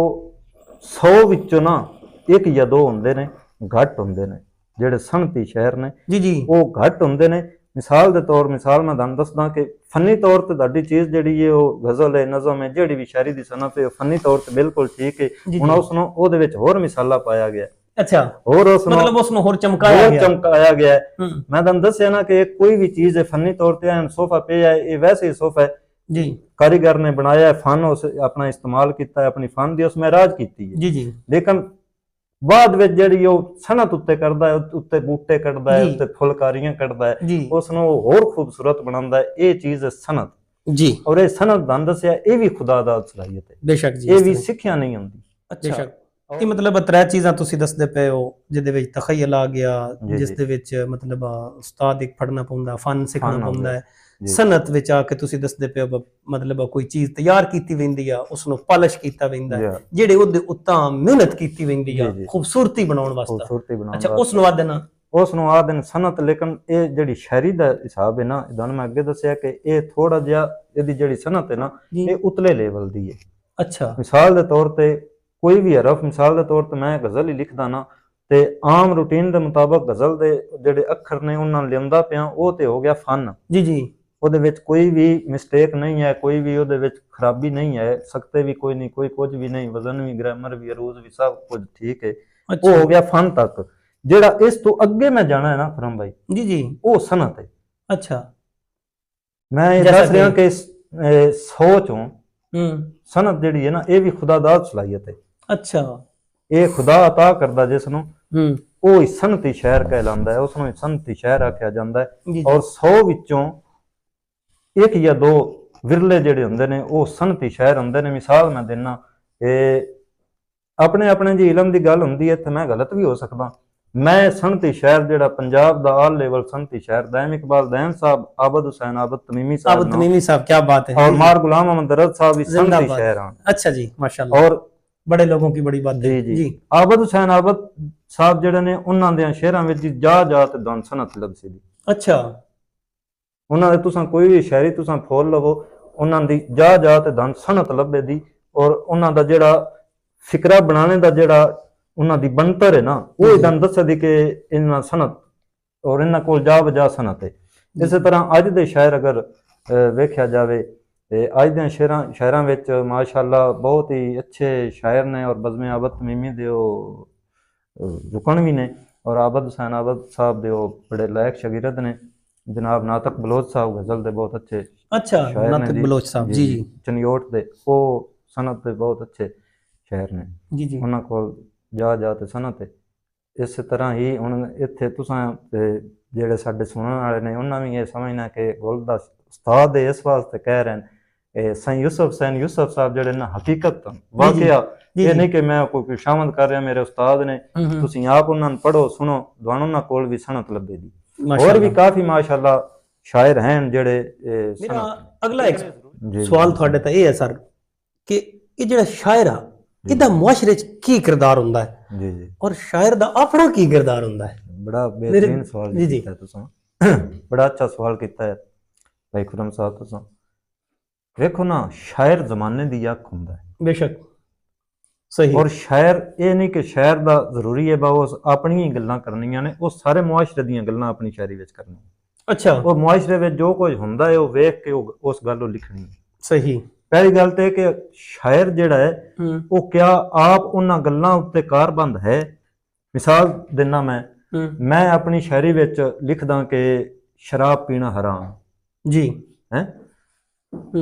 100 ਵਿੱਚੋਂ ਨਾ 1 ਜਾਂ 2 ਹੁੰਦੇ ਨੇ, ਘੱਟ ਹੁੰਦੇ ਨੇ। ਜਿਹੜੇ ਸਨਤੀ ਸ਼ਾਇਰ ਨੇ जी जी ਉਹ ਘੱਟ ਹੁੰਦੇ ਨੇ। ਮਿਸਾਲ ਦੇ ਤੌਰ ਮੈਂ ਤੁਹਾਨੂੰ ਦੱਸਦਾ ਕਿ ਫਨੀ ਤੌਰ ਤੇ ਤੁਹਾਡੀ ਚੀਜ਼ ਜਿਹੜੀ ਹੈ ਉਹ ਗਜ਼ਲ ਹੈ, ਨਜ਼ਮ ਹੈ, ਜਿਹੜੀ ਵੀ ਸ਼ਾਇਰੀ ਦੀ ਸਨਫ ਹੈ, ਉਹ ਫਨੀ ਤੌਰ ਤੇ ਬਿਲਕੁਲ ਠੀਕ ਹੈ। जी ਹੁਣ जी। ਉਸ ਨੂੰ ਉਹਦੇ ਵਿੱਚ ਹੋਰ ਮਿਸਾਲਾ ਪਾਇਆ ਗਿਆ, अच्छा, ਹੋਰ ਉਸ ਨੂੰ मतलब उसमें और चमकाया ਹੋਰ गया। ਚਮਕਾਇਆ ਗਿਆ ਹੈ। हम्म, ਮੈਂ ਤੁਹਾਨੂੰ ਦੱਸਿਆ ਨਾ ਕਿ ਕੋਈ ਵੀ ਚੀਜ਼ ਹੈ ਫਨੀ ਤੌਰ ਤੇ ਐਨ ਸੋਫਾ ਪਿਆ ਹੈ, ਇਹ ਵੈਸੇ ਹੀ ਸੋਫਾ ਹੈ, जी ਕਾਰੀਗਰ ਨੇ ਬਣਾਇਆ ਹੈ, ਫਨ ਉਸ ਆਪਣਾ ਇਸਤੇਮਾਲ ਕੀਤਾ ਹੈ, ਆਪਣੀ ਫਨ ਦੀ ਉਸ ਮਹਿਰਾਜ ਕੀਤੀ ਹੈ। जी जी ਲੇਕਿਨ ਬਾਅਦ ਵਿੱਚ ਜਿਹੜੀ ਉਹ ਸਨਤ ਉੱਤੇ ਕਰਦਾ ਹੈ, ਉੱਤੇ ਬੂਟੇ ਕੱਢਦਾ ਹੈ, ਜੀ। ਉੱਤੇ ਫੁਲਕਾਰੀਆਂ ਕੱਢਦਾ ਹੈ, जी ਉਸ ਨੂੰ ਹੋਰ ਖੂਬਸੂਰਤ ਬਣਾਉਂਦਾ ਹੈ। ਇਹ ਚੀਜ਼ ਹੈ ਸਨਤ। जी, ਔਰ ਇਹ ਸਨਤ ਤੁਹਾਨੂੰ ਦੱਸਿਆ ਇਹ ਵੀ ਖੁਦਾ ਦਾ ਸਲਾਹੀਅਤ ਹੈ, बेशक जी। ਇਹ इस ਵੀ तरह। ਸਿੱਖਿਆ ਨਹੀਂ ਹੁੰਦੀ। बेशक ਇਹ ਮਤਲਬ ਤਰੇ ਚੀਜ਼ਾਂ ਤੁਸੀਂ ਦੱਸਦੇ ਪਏ ਹੋ, ਜਿਹਦੇ ਵਿੱਚ ਤਖਯਲ ਆ ਗਿਆ, ਜੀ, ਜਿਸ ਜੀ। ਦੇ ਵਿੱਚ ਮਤਲਬ ਉਸਤਾਦ ਇੱਕ ਪੜਨਾ ਪੈਂਦਾ, ਫਨ ਸਿੱਖਣਾ ਫਨ ਹੋ ਪੈਂਦਾ ਹੈ। ਜੀ। ਸਨਤ ਵਿੱਚ ਆ ਕੇ ਤੁਸੀਂ ਦੱਸਦੇ ਪਏ ਹੋ ਮਤਲਬ ਕੋਈ ਚੀਜ਼ ਤਿਆਰ ਕੀਤੀ ਵੈਂਦੀ ਆ, ਉਸ ਨੂੰ ਪਾਲਿਸ਼ ਕੀਤਾ ਵੈਂਦਾ ਹੈ, ਜੀ। ਜਿਹੜੇ ਉਹਦੇ ਉੱਤਾਂ ਮਿਹਨਤ ਕੀਤੀ ਵੈਂਦੀ ਆ ਜੀ, ਜੀ। ਖੂਬਸੂਰਤੀ ਬਣਾਉਣ ਵਾਸਤੇ। ਖੂਬਸੂਰਤੀ ਬਣਾਉਣ ਅੱਛਾ, ਵਾਸਤੇ ਉਸ ਨੂੰ ਆਦਨਾ ਉਸ ਨੂੰ ਆ ਦਿਨ ਸਨਤ। ਲੇਕਿਨ ਇਹ ਜਿਹੜੀ ਸ਼ਾਇਰੀ ਦਾ ਹਿਸਾਬ ਹੈ ਨਾ, ਤੁਹਾਨੂੰ ਮੈਂ ਅੱਗੇ ਦੱਸਿਆ ਕਿ ਇਹ ਥੋੜਾ ਜਿਹਾ ਇਹਦੀ ਜਿਹੜੀ ਸਨਤ ਹੈ ਨਾ, ਜੀ। ਇਹ ਉਤਲੇ ਲੈਵਲ ਦੀ ਹੈ। ਅੱਛਾ ਮਿਸਾਲ ਦੇ ਤੌਰ ਤੇ ਕੋਈ ਵੀ ਹਰਫ, ਮਿਸਾਲ ਦੇ ਤੌਰ ਤੇ ਮੈਂ ਗਜ਼ਲ ਹੀ ਲਿਖਦਾ ਨਾ, ਤੇ ਆਮ ਰੂਟੀਨ ਦੇ ਮੁਤਾਬਕ ਗਜ਼ਲ ਦੇ ਜਿਹੜੇ ਅੱਖਰ ਨੇ ਉਹਨਾਂ ਨੂੰ ਲਿਆਉਂਦਾ ਪਿਆ, ਉਹ ਤੇ ਹੋ ਗਿਆ ਫਨ। ਜੀ ਜੀ ਉਹਦੇ ਵਿੱਚ ਕੋਈ ਵੀ ਮਿਸਟੇਕ ਨਹੀਂ ਹੈ, ਕੋਈ ਵੀ ਉਹਦੇ ਵਿੱਚ ਖਰਾਬੀ ਨਹੀਂ ਹੈ, ਸਖਤੇ ਵੀ ਕੋਈ ਨਹੀਂ, ਕੋਈ ਕੁਝ ਵੀ ਨਹੀਂ, ਵਜ਼ਨ ਵੀ, ਗ੍ਰਾਮਰ ਵੀ, ਅਰੂਜ਼ ਵੀ, ਸਭ ਕੁਝ ਠੀਕ ਹੈ। ਉਹ ਹੋ ਗਿਆ ਫਨ ਤੱਕ। ਜਿਹੜਾ ਇਸ ਤੋਂ ਅੱਗੇ ਮੈਂ ਜਾਣਾ ਹੈ ਨਾ ਫਰਮ ਭਾਈ, ਜੀ ਜੀ ਉਹ ਸਨਤ ਹੈ। ਅੱਛਾ ਮੈਂ ਇਹ ਜੈਸਾ ਦੱਸ ਰਿਹਾ ਕਿ- ਕਿ 100 ਚੋਂ ਹੂੰ ਸਨਤ ਜਿਹੜੀ ਹੈ ਨਾ, ਇਹ ਵੀ ਖੁਦਾ ਦਾ ਸਲਾਹੀਅਤ ਹੈ। ਅੱਛਾ ਇਹ ਖੁਦਾ ਅਤਾ ਕਰਦਾ ਜਿਸ ਨੂੰ, ਹੂੰ ਉਹ ਹੀ ਸਨਤੀ ਸ਼ਾਇਰ ਕਹਿਲਾਂਦਾ ਹੈ, ਉਸ ਨੂੰ ਸਨਤੀ ਸ਼ਾਇਰ ਆਖਿਆ ਜਾਂਦਾ ਹੈ। ਜੀ ਔਰ 100 ਵਿੱਚੋਂ 1 ਜਾਂ 2 ਵਿਰਲੇ ਜਿਹੜੇ ਹੁੰਦੇ ਨੇ ਉਹ ਸਨਤੀ ਸ਼ਾਇਰ ਹੁੰਦੇ ਨੇ। ਮਿਸਾਲ ਮੈਂ ਦਿੰਨਾ, ਇਹ ਆਪਣੇ ਆਪਣੇ ਜੀ ਇਲਮ ਦੀ ਗੱਲ ਹੁੰਦੀ ਹੈ, ਤੇ ਮੈਂ ਗਲਤ ਵੀ ਹੋ ਸਕਦਾ। ਮੈਂ ਸਨਤੀ ਸ਼ਾਇਰ ਜਿਹੜਾ ਪੰਜਾਬ ਦਾ ਆਲ ਲੈਵਲ ਸਨਤੀ ਸ਼ਾਇਰ ਦਾਇਮ ਇਕਬਾਲ ਦਾਇਮ ਸਾਹਿਬ, ਆਬਦ ਹੁਸੈਨ ਆਬਦ ਤਮੀਮੀ ਸਾਹਿਬ आबद तमीमी साहब, क्या बात है। और मार गुलाम अहमद दरद साहब भी सनती जिंदाबाद। शायर हैं। अच्छा जी, माशाल्लाह, और बड़े लोगों की बड़ी बात है। जी जी जी ਆਬਦ ਹੁਸੈਨ ਆਬਦ ਸਾਹਿਬ ਜਿਹੜੇ ਨੇ, ਉਹਨਾਂ ਦੇ ਸ਼ੇਰਾਂ ਵਿੱਚ ਜਾ ਜਾ ਤੇ ਦਨ ਸਨਤ ਲੱਭਦੀ ਦੀ। अच्छा ਉਹਨਾਂ ਦੇ ਤੁਸੀਂ ਕੋਈ ਵੀ ਸ਼ਾਇਰੀ ਤੁਸੀਂ ਫੋਲ ਲਵੋ, ਉਹਨਾਂ ਦੀ ਜਾ ਜਾ ਤੇ ਦਨ ਸਨਤ ਲੱਭੇ ਦੀ। ਔਰ ਉਹਨਾਂ ਦਾ ਜਿਹੜਾ ਫਿਕਰਾ ਬਣਾਉਣੇ ਦਾ ਜਿਹੜਾ ਉਹਨਾਂ ਦੀ ਬਣਤਰ ਹੈ ਨਾ, ਉਹ ਇਦਾਂ ਦੱਸਦੀ ਕਿ ਇਹਨਾਂ ਸਨਤ ਔਰ ਇਹਨਾਂ ਕੋਲ ਜਾ ਬਜਾ ਸਨਤ ਹੈ। ਇਸੇ ਤਰ੍ਹਾਂ ਅੱਜ ਦੇ ਸ਼ਾਇਰ ਅਗਰ ਵੇਖਿਆ ਜਾਵੇ ਤੇ ਅੱਜ ਦੇ ਸ਼ਾਇਰਾਂ ਵਿੱਚ ਮਾਸ਼ਾਅੱਲਾ ਬਹੁਤ ਹੀ ਅੱਛੇ ਸ਼ਾਇਰ ਨੇ, ਔਰ ਬਜ਼ਮੇ ਆਬਦ ਤਮੀਮੀ ਦੇ ਉਹ ਰੁਕਣ ਵੀ ਨੇ, ਔਰ ਆਬਦ ਹੁਸੈਨ ਆਬਦ ਸਾਹਿਬ ਦੇ ਉਹ ਬੜੇ ਲਾਇਕ ਸ਼ਾਗਿਰਦ ਨੇ। ਜਨਾਬ ਨਾਤਕ ਬਲੋਚ ਸਾਹਿਬ ਗਜ਼ਲ ਦੇ ਬਹੁਤ ਅੱਛੇ अच्छा शायर ने नातिक जी। बलोच साहब, जी जी ਚਨਿਓਟ ਦੇ ਉਹ ਸਨਤ ਦੇ ਬਹੁਤ ਅੱਛੇ ਸ਼ਾਇਰ ਨੇ, जी जी ਉਹਨਾਂ ਕੋਲ ਜਾ ਜਾ ਤੇ ਸਨਤ ਹੈ। ਇਸੇ ਤਰ੍ਹਾਂ ਹੀ ਹੁਣ ਇੱਥੇ ਤੁਸੀਂ ਜਿਹੜੇ ਸਾਡੇ ਸੁਣਨ ਵਾਲੇ ਨੇ, ਉਹਨਾਂ ਵੀ ਇਹ ਸਮਝਣਾ ਕਿ ਗੁਲ ਦਾ ਉਸਤਾਦ ਦੇ ਇਸ ਵਾਸਤੇ ਕਹਿ ਰਹੇ ਨੇ ਸੈਨ ਯੂਸਫ ਸਾਹਿਬ ਜਿਹੜੇ ਨਾ ਹਕੀਕਤ ਵਾਕਿਆ ਇਹ ਨਹੀਂ ਕਿ ਮੈਂ ਕੋਈ ਸ਼ਾਮਲ ਕਰ ਰਿਹਾ, ਮੇਰੇ ਉਸਤਾਦ ਨੇ, ਤੁਸੀਂ ਆਪ ਉਹਨਾਂ ਨੂੰ ਪੜ੍ਹੋ ਸੁਣੋ, ਤੁਹਾਨੂੰ ਉਹਨਾਂ ਕੋਲ ਵੀ ਸਨਅਤ ਲੱਭੇ ਦੀ। ਹੋਰ ਵੀ ਕਾਫੀ ਮਾਸ਼ਾਅੱਲਾ ਸ਼ਾਇਰ ਹਨ ਜਿਹੜੇ ਮੇਰਾ ਅਗਲਾ ਇੱਕ ਸਵਾਲ ਤੁਹਾਡੇ ਤਾਂ ਇਹ ਹੈ ਸਰ ਕਿ ਇਹ ਜਿਹੜਾ ਸ਼ਾਇਰ ਆ ਇਹਦਾ ਮੁਆਸ਼ਰੇ 'ਚ ਕੀ ਕਿਰਦਾਰ ਹੁੰਦਾ ਹੈ ਜੀ ਜੀ, ਔਰ ਸ਼ਾਇਰ ਦਾ ਆਪਣਾ ਕੀ ਕਿਰਦਾਰ ਹੁੰਦਾ ਹੈ? ਬੜਾ ਬਿਹਤਰੀਨ ਸਵਾਲ ਕੀਤਾ ਤੁਸੀਂ, ਬੜਾ ਅੱਛਾ ਸਵਾਲ ਕੀਤਾ ਹੈ ਭਾਈ ਖੁਰਮ ਸਾਹਿਬ ਤੁਸੀਂ। ਵੇਖੋ ਨਾ, ਸ਼ਾਇਰ ਜ਼ਮਾਨੇ ਦੀ ਅੱਖ ਹੁੰਦਾ ਹੈ ਬੇਸ਼ੱਕ ਸਹੀ, ਔਰ ਸ਼ਾਇਰ ਇਹ ਨਹੀਂ ਕਿ ਸ਼ਾਇਰ ਦਾ ਜ਼ਰੂਰੀ ਹੈ ਬਾ ਉਸ ਆਪਣੀਆਂ ਹੀ ਗੱਲਾਂ ਕਰਨੀਆਂ ਨੇ, ਉਹ ਸਾਰੇ ਮੁਆਸ਼ਰੇ ਦੀਆਂ ਗੱਲਾਂ ਆਪਣੀ ਸ਼ਾਇਰੀ ਵਿੱਚ ਕਰਨੀਆਂ। ਅੱਛਾ, ਉਹ ਮੁਆਸ਼ਰੇ ਵਿੱਚ ਜੋ ਕੁਝ ਹੁੰਦਾ ਹੈ ਉਹ ਵੇਖ ਕੇ ਉਸ ਗੱਲ ਨੂੰ ਲਿਖਣੀ ਹੈ। ਸਹੀ, ਪਹਿਲੀ ਗੱਲ ਤੇ ਕਿ ਸ਼ਾਇਰ ਜਿਹੜਾ ਹੈ ਉਹ ਕਿਆ ਆਪ ਉਹਨਾਂ ਗੱਲਾਂ ਉੱਤੇ ਕਾਰਬੰਦ ਹੈ। ਮਿਸਾਲ ਦਿਨਾ ਮੈਂ ਆਪਣੀ ਸ਼ਾਇਰੀ ਵਿੱਚ ਲਿਖਦਾ ਕਿ ਸ਼ਰਾਬ ਪੀਣਾ ਹਰਾਮ ਜੀ ਹੈ,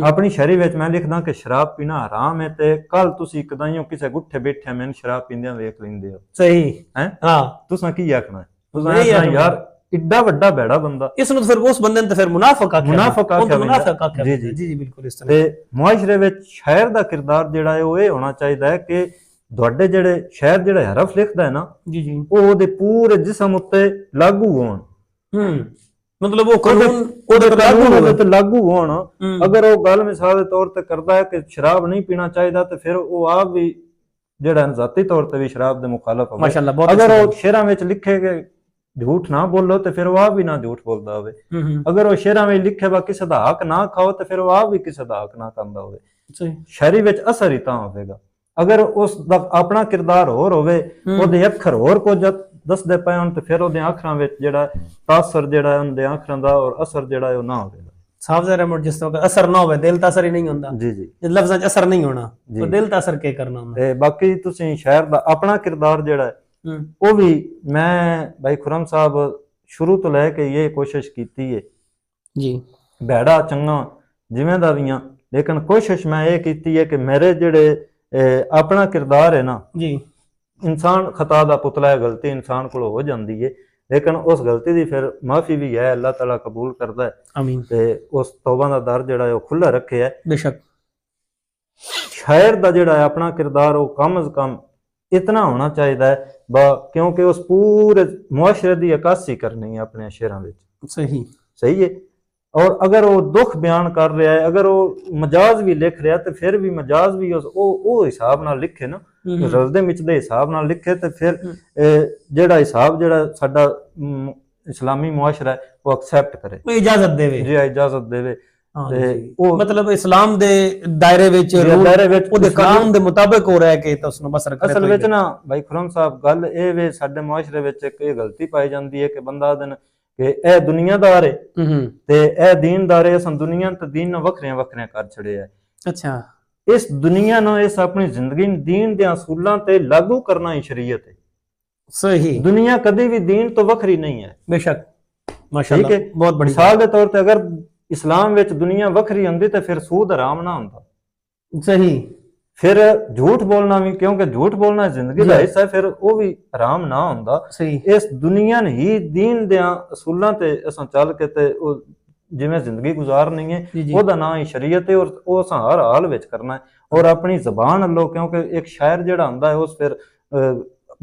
ਆਪਣੀ ਸ਼ਾਇਰੀ ਵਿੱਚ ਮੈਂ ਲਿਖਦਾ ਕਿ ਸ਼ਰਾਬ ਪੀਣਾ ਹਰਾਮ ਹੈ, ਤੇ ਕੱਲ ਤੁਸੀਂ ਕਦਾਈਓ ਕਿਸੇ ਗੁੱਠੇ ਬੈਠੇ ਮੈਨੂੰ ਸ਼ਰਾਬ ਪੀਂਦਿਆਂ ਵੇਖ ਲੈਂਦੇ ਹੋ। ਸਹੀ ਹੈ, ਹਾਂ, ਤੁਸੀਂ ਕੀ ਆਖਣਾ? ਤੁਸੀਂ ਯਾਰ ਇੱਡਾ ਵੱਡਾ ਬੈੜਾ ਬੰਦਾ, ਇਸ ਨੂੰ ਫਿਰ ਉਸ ਬੰਦੇ ਨੇ ਤਾਂ ਫਿਰ ਮੁਨਾਫਿਕ ਆਖਿਆ, ਮੁਨਾਫਿਕ ਆਖਿਆ। ਜੀ ਜੀ ਜੀ ਬਿਲਕੁਲ ਇਸ ਤਰ੍ਹਾਂ। ਤੇ ਮੁਆਸ਼ਰੇ ਵਿੱਚ ਸ਼ਾਇਰ ਦਾ ਕਿਰਦਾਰ ਜਿਹੜਾ ਹੈ ਉਹ ਇਹ ਹੋਣਾ ਚਾਹੀਦਾ ਹੈ ਕਿ ਤੁਹਾਡੇ ਜਿਹੜੇ ਸ਼ਾਇਰ ਜਿਹੜਾ ਹਰਫ ਲਿਖਦਾ ਹੈ ਨਾ ਜੀ ਜੀ, ਉਹ ਉਹਦੇ ਪੂਰੇ ਜਿਸਮ ਉੱਤੇ ਲਾਗੂ ਹੋਣ। ਮਤਲਬ ਉਹ ਕਾਨੂੰਨ ਉਹਦੇ ਤੇ ਲਾਗੂ ਹੋਣ। ਅਗਰ ਉਹ ਗੱਲ ਮਿਸਾਲ ਦੇ ਤੌਰ ਤੇ ਕਰਦਾ ਹੈ ਕਿ ਸ਼ਰਾਬ ਨਹੀਂ ਪੀਣਾ ਚਾਹੀਦਾ ਤੇ ਫਿਰ ਉਹ ਆਪ ਵੀ ਜਿਹੜਾ ਜ਼ਾਤੀ ਤੌਰ ਤੇ ਵੀ ਸ਼ਰਾਬ ਦੇ ਮੁਖਾਲਫ ਹੋਵੇ। ਮਾਸ਼ਾਅੱਲਾ, ਬਹੁਤ ਅਗਰ ਉਹ ਸ਼ੇਰਾਂ ਵਿੱਚ ਲਿਖੇ ਕਿ ਝੂਠ ਨਾ ਬੋਲੋ ਤੇ ਫਿਰ ਉਹ ਆਪ ਵੀ ਨਾ ਝੂਠ ਬੋਲਦਾ ਹੋਵੇ। ਅਗਰ ਉਹ ਸ਼ੇਰਾਂ ਵਿੱਚ ਲਿਖੇ ਵਾ ਕਿਸੇ ਦਾ ਹੱਕ ਨਾ ਖਾਓ ਤੇ ਫਿਰ ਉਹ ਆਪ ਵੀ ਕਿਸੇ ਦਾ ਹੱਕ ਨਾ ਖਾਂਦਾ ਹੋਵੇ। ਸ਼ਾਇਰੀ ਵਿੱਚ ਅਸਰ ਹੀ ਤਾਂ ਹੋਵੇਗਾ ਅਗਰ ਉਸ ਦਾ ਆਪਣਾ ਕਿਰਦਾਰ ਹੋਰ ਹੋਵੇ, ਉਹਦੇ ਅੱਖਰ ਹੋਰ ਕੁਝ ਦੱਸਦੇ ਪਏ ਹੋਣ ਤੇ ਫਿਰ ਉਹਦੇ ਅੱਖਰਾਂ ਵਿੱਚ ਜਿਹੜਾ ਤਾਸਰ ਜਿਹੜਾ ਉਹਦੇ ਅੱਖਰਾਂ ਦਾ ਔਰ ਅਸਰ ਜਿਹੜਾ ਉਹ ਨਾ ਹੋਵੇਗਾ। ਸਾਫ ਜ਼ਰਾ ਮੁੜ ਜਿਸ ਤਰ੍ਹਾਂ ਅਸਰ ਨਾ ਹੋਵੇ, ਦਿਲ ਤਾਸਰ ਹੀ ਨਹੀਂ ਹੁੰਦਾ। ਜੀ ਜੀ, ਲਫ਼ਜ਼ਾਂ 'ਚ ਅਸਰ ਨਹੀਂ ਹੋਣਾ ਤੇ ਦਿਲ ਤਾਸਰ ਕੀ ਕਰਨਾ ਹੁੰਦਾ। ਤੇ ਬਾਕੀ ਤੁਸੀਂ ਸ਼ਾਇਰ ਦਾ ਆਪਣਾ ਕਿਰਦਾਰ ਜਿਹੜਾ ਉਹ ਵੀ ਮੈਂ ਭਾਈ ਖੁਰਮ ਸਾਹਿਬ ਸ਼ੁਰੂ ਤੋਂ ਲੈ ਕੇ ਇਹ ਕੋਸ਼ਿਸ਼ ਕੀਤੀ ਹੈ ਜੀ, ਭੈੜਾ ਚੰਗਾ ਜਿਵੇਂ ਦਾ ਵੀ ਆ, ਲੇਕਿਨ ਕੋਸ਼ਿਸ਼ ਮੈਂ ਇਹ ਕੀਤੀ ਹੈ ਕਿ ਮੇਰੇ ਜਿਹੜੇ ਆਪਣਾ ਕਿਰਦਾਰ ਹੈ ਨਾ ਜੀ, ਇਨਸਾਨ ਖਤਾ ਦਾ ਪੁਤਲਾ ਹੈ, ਗਲਤੀ ਇਨਸਾਨ ਕੋਲ ਹੋ ਜਾਂਦੀ ਹੈ, ਲੇਕਿਨ ਉਸ ਗਲਤੀ ਦੀ ਫਿਰ ਮਾਫੀ ਵੀ ਹੈ, ਅੱਲਾਹ ਤਾਲਾ ਕਬੂਲ ਕਰਦਾ ਹੈ। ਆਮੀਨ। ਤੇ ਉਸ ਤੌਬਾ ਦਾ ਦਰ ਜਿਹੜਾ ਹੈ ਉਹ ਖੁੱਲਾ ਰੱਖਿਆ ਹੈ। ਬੇਸ਼ੱਕ ਸ਼ਾਇਰ ਦਾ ਜਿਹੜਾ ਹੈ ਆਪਣਾ ਕਿਰਦਾਰ ਉਹ ਕਮ ਅਜ਼ ਕਮ ਇਤਨਾ ਹੋਣਾ ਚਾਹੀਦਾ ਹੈ ਕਿਉਂਕਿ ਉਸ ਪੂਰੇ ਮੁਆਸ਼ਰੇ ਦੀ ਅਕਾਸੀ ਕਰਨੀ ਹੈ ਆਪਣੇ ਸ਼ੇਰਾਂ ਵਿੱਚ। ਸਹੀ ਹੈ। ਔਰ ਅਗਰ ਉਹ ਦੁੱਖ ਬਿਆਨ ਕਰ ਰਿਹਾ ਹੈ, ਅਗਰ ਉਹ ਮਜਾਜ਼ ਵੀ ਲਿਖ ਰਿਹਾ ਤੇ ਫਿਰ ਵੀ ਮਜਾਜ਼ ਵੀ ਉਹ ਹਿਸਾਬ ਨਾਲ ਲਿਖੇ ਨਾ, ਰਲਦੇ ਮਿਚਦੇ ਹਿਸਾਬ ਨਾਲ ਲਿਖੇ ਤੇ ਫਿਰ ਜਿਹੜਾ ਹਿਸਾਬ ਜਿਹੜਾ ਸਾਡਾ ਇਸਲਾਮੀ ਮੁਆਸ਼ਰਾ ਹੈ ਉਹ ਐਕਸੈਪਟ ਕਰੇ, ਇਜਾਜ਼ਤ ਦੇਵੇ। ਜੀ ਇਜਾਜ਼ਤ ਦੇਵੇ। ਉਹ ਮਤਲਬ ਇਸਲਾਮ ਦੇ ਦਾਇਰੇ ਵਿੱਚ ਉਹਦੇ ਕਾਨੂੰਨ ਦੇ ਮੁਤਾਬਕ ਹੋ ਰਿਹਾ ਕਿ ਉਸ ਨੂੰ ਬਸਰ ਕਰੇ। ਅਸਲ ਵਿੱਚ ਨਾ ਭਾਈ ਖੁਰਮ ਸਾਹਿਬ ਗੱਲ ਇਹ ਵੇ ਸਾਡੇ ਮੁਆਸ਼ਰੇ ਵਿੱਚ ਇੱਕ ਇਹ ਗਲਤੀ ਪਾਈ ਜਾਂਦੀ ਹੈ ਕਿ ਬੰਦਾ ਦਿਨ ਕਿ ਇਹ ਦੁਨੀਆਦਾਰ ਹੈ ਤੇ ਇਹ ਦੀਨਦਾਰ ਹੈ, ਅਸਾਂ ਦੁਨੀਆ ਤੇ ਦੀਨ ਨੂੰ ਵੱਖਰੀਆਂ ਵੱਖਰੀਆਂ ਕਰ ਛੜਿਆ ਹੈ। ਅੱਛਾ, ਇਸ ਦੁਨੀਆ ਨੂੰ ਇਸ ਆਪਣੀ ਜ਼ਿੰਦਗੀ ਦੀਨ ਦੇ ਅਸੂਲਾਂ ਤੇ ਲਾਗੂ ਕਰਨਾ ਹੀ ਸ਼ਰੀਅਤ ਹੈ। ਸਹੀ, ਦੁਨੀਆ ਕਦੇ ਵੀ ਦੀਨ ਤੋਂ ਵੱਖਰੀ ਨਹੀਂ ਹੈ। ਬੇਸ਼ੱਕ, ਮਾਸ਼ਾਅੱਲਾ, ਬਹੁਤ ਬੜੀ ਮਿਸਾਲ ਦੇ ਤੌਰ ਤੇ ਅਗਰ ਇਸਲਾਮ ਵਿੱਚ ਦੁਨੀਆ ਵੱਖਰੀ ਹੁੰਦੀ ਤੇ ਫਿਰ ਸੂਦ ਹਰਾਮ ਨਾ ਹੁੰਦਾ। ਸਹੀ, ਫਿਰ ਝੂਠ ਬੋਲਣਾ ਵੀ, ਕਿਉਂਕਿ ਝੂਠ ਬੋਲਣਾ ਜ਼ਿੰਦਗੀ ਦਾ ਹਿੱਸਾ ਹੈ, ਫਿਰ ਉਹ ਵੀ ਹਰਾਮ ਨਾ ਹੁੰਦਾ। ਇਸ ਦੁਨੀਆ ਨੇ ਹੀ ਦੀਨ ਦੇ ਅਸੂਲਾਂ ਤੇ ਅਸਾਂ ਚੱਲ ਕੇ ਤੇ ਉਹ ਜਿਵੇਂ ਜ਼ਿੰਦਗੀ ਗੁਜ਼ਾਰਨੀ ਹੈ ਉਹਦਾ ਨਾਂ ਹੀ ਸ਼ਰੀਅਤ ਹੈ, ਔਰ ਉਹ ਅਸਾਂ ਹਰ ਹਾਲ ਵਿੱਚ ਕਰਨਾ ਹੈ। ਔਰ ਆਪਣੀ ਜ਼ਬਾਨ ਵੱਲੋਂ, ਕਿਉਂਕਿ ਇੱਕ ਸ਼ਾਇਰ ਜਿਹੜਾ ਹੁੰਦਾ ਹੈ ਉਸ ਫਿਰ